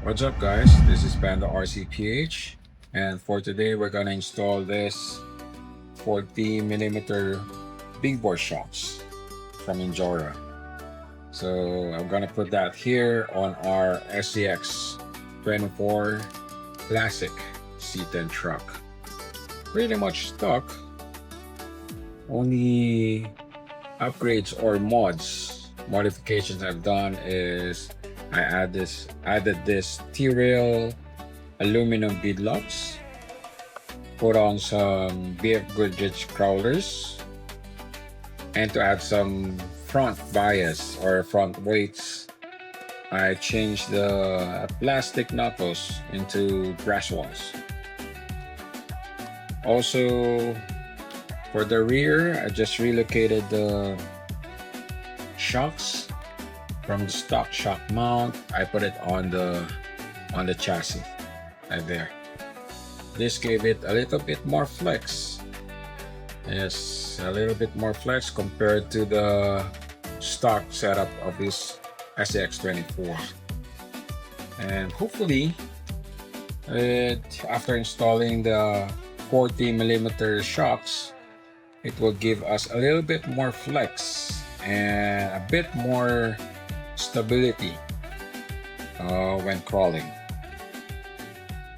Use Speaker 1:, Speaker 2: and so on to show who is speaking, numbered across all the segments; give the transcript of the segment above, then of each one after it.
Speaker 1: What's up guys, this is Panda RCPH, and for today we're gonna install this 40mm big bore shocks from Injora. So I'm gonna put that here on our scx24 classic C10 truck. Pretty much stock. Only upgrades or modifications I've done is I added this T-rail aluminum beadlocks, put on some BF Goodrich crawlers, and to add some front bias or front weights, I changed the plastic knuckles into brass ones. Also, for the rear, I just relocated the shocks from the stock shock mount. I put it on the chassis right there. This gave it a little bit more flex. Yes, a little bit more flex compared to the stock setup of this scx24. And hopefully, after installing the 40mm shocks, it will give us a little bit more flex and a bit more stability when crawling.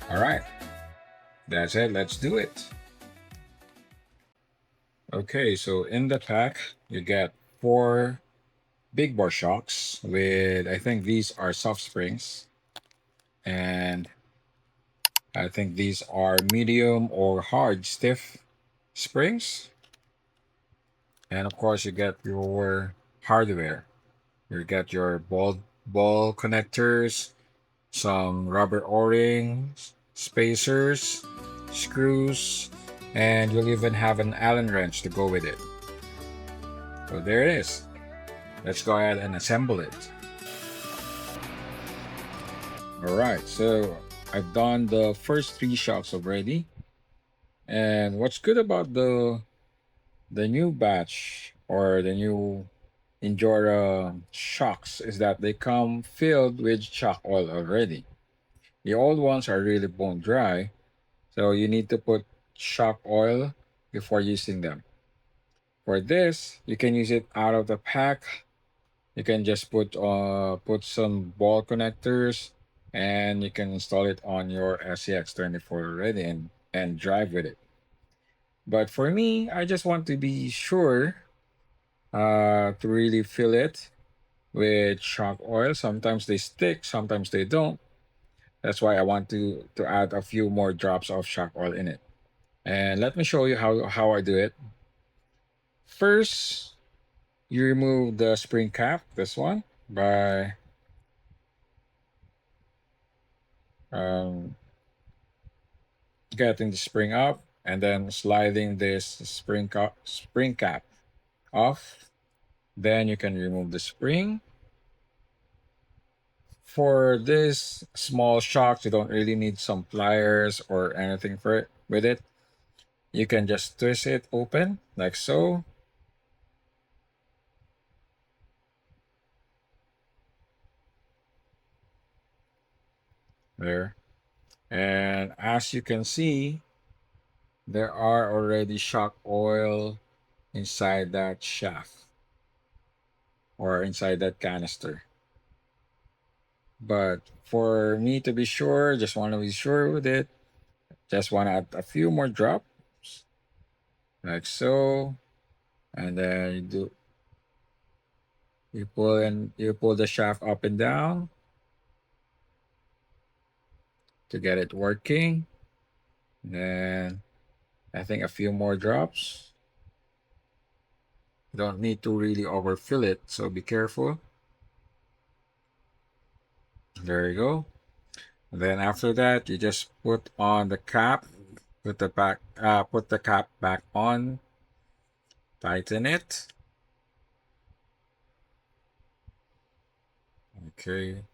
Speaker 1: All right, that's it. Let's do it. Okay, so in the pack, you get 4 big bore shocks with, I think these are soft springs, and I think these are medium or hard stiff springs. And of course, you get your hardware. You get your ball connectors, some rubber O-rings, spacers, screws, and you'll even have an Allen wrench to go with it. So there it is. Let's go ahead and assemble it. Alright, so I've done the first 3 shocks already. And what's good about the new batch or the new Injora Shocks is that they come filled with shock oil already. The old ones are really bone dry, so you need to put shock oil before using them. For this, you can use it out of the pack. You can just put some ball connectors and you can install it on your scx24 already and drive with it. But for me, I just want to be sure to really fill it with shock oil. Sometimes they stick, sometimes they don't. That's why I want to add a few more drops of shock oil in it. And let me show you how I do it. First, you remove the spring cap, this one, by um, getting the spring up and then sliding this spring cap off. Then you can remove the spring. For this small shocks, you don't really need some pliers or anything for it with it. You can just twist it open like so. There. And as you can see, there are already shock oil inside that shaft or inside that canister. But for me to be sure, just want to be sure with it, just want to add a few more drops like so. And then you pull the shaft up and down to get it working. And then I think a few more drops. You don't need to really overfill it, so be careful. There you go. And then after that, you just put on the cap, put the cap back on, tighten it. Okay.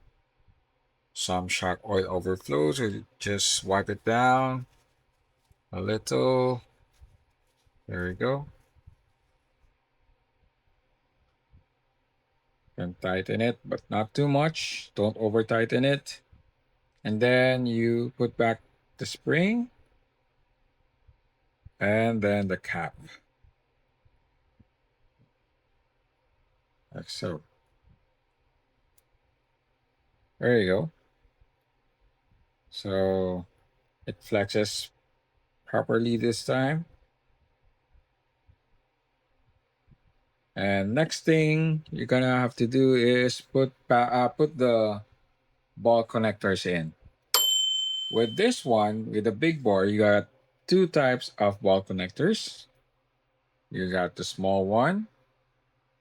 Speaker 1: Some shock oil overflows, so you just wipe it down a little. There you go. And tighten it, but not too much. Don't over tighten it. and then you put back the spring and then the cap, like so. There you go. So it flexes properly this time. And next thing you're gonna have to do is put the ball connectors in. With this one, with the big bore, you got two types of ball connectors. You got the small one,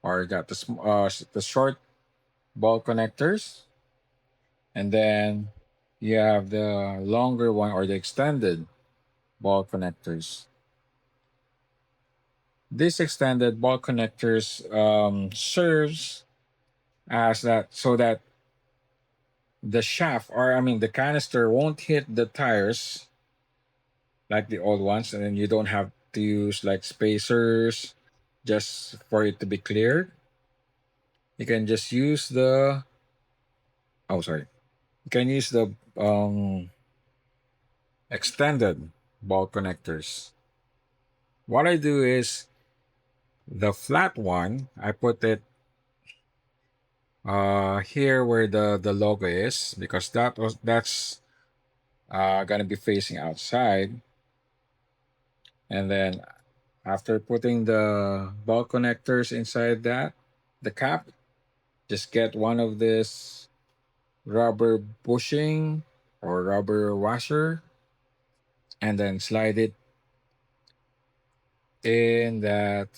Speaker 1: or you got the short ball connectors, and then you have the longer one or the extended ball connectors. This extended ball connectors serves as that so that the shaft, or I mean the canister, won't hit the tires like the old ones, and then you don't have to use like spacers just for it to be cleared. You can just use the oh sorry, you can use the extended ball connectors. What I do is the flat one, I put it here where the logo is, because that's gonna be facing outside. And then after putting the ball connectors inside that, the cap, just get one of this rubber bushing or rubber washer, and then slide it in that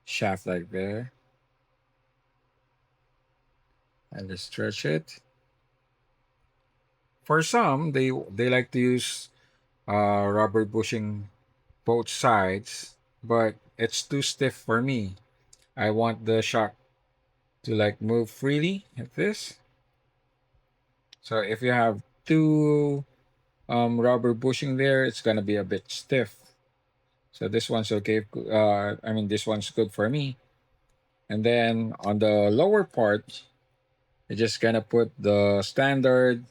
Speaker 1: shaft like there, and just stretch it. For some, they like to use rubber bushing both sides, but it's too stiff for me. I want the shock to like move freely like this. So if you have two rubber bushing there, it's gonna be a bit stiff. So this one's okay. I mean, this one's good for me. And then on the lower part, you're just gonna put the standard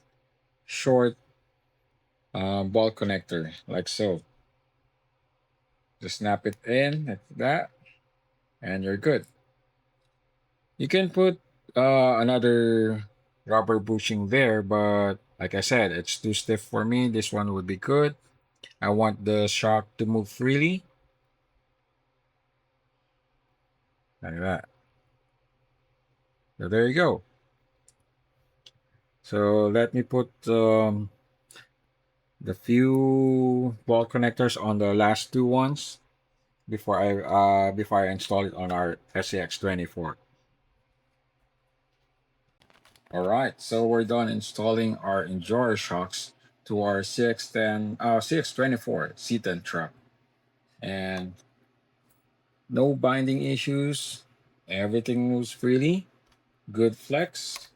Speaker 1: short ball connector like so. Just snap it in like that, and you're good. You can put another rubber bushing there, but like I said, it's too stiff for me. This one would be good. I want the shock to move freely, like that. So there you go. So let me put the few ball connectors on the last two ones before I install it on our scx24. All right, so we're done installing our Injora Shocks to our CX24 C10 truck, and no binding issues. Everything moves freely. Good flex,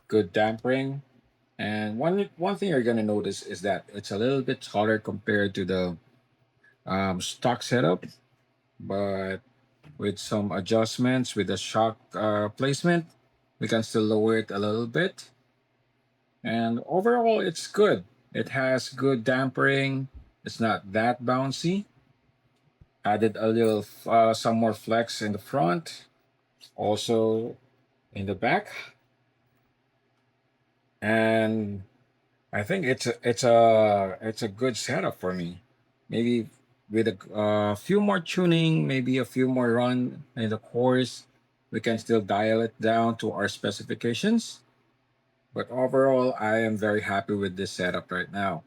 Speaker 1: good dampering, and one thing you're gonna notice is that it's a little bit taller compared to the stock setup, but with some adjustments with the shock placement, we can still lower it a little bit. And overall, it's good. It has good dampering. It's not that bouncy. Added a little, some more flex in the front, also in the back, and I think it's a good setup for me. Maybe with a few more tuning, maybe a few more run in the course, we can still dial it down to our specifications. But overall, I am very happy with this setup right now.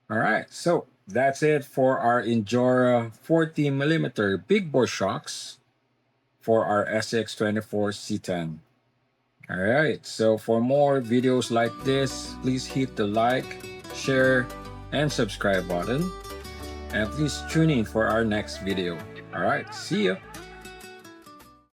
Speaker 1: All right, so that's it for our Injora 40 millimeter big bore shocks for our SX24 C10. All right, so for more videos like this, please hit the like, share, and subscribe button. And please tune in for our next video. All right, see ya.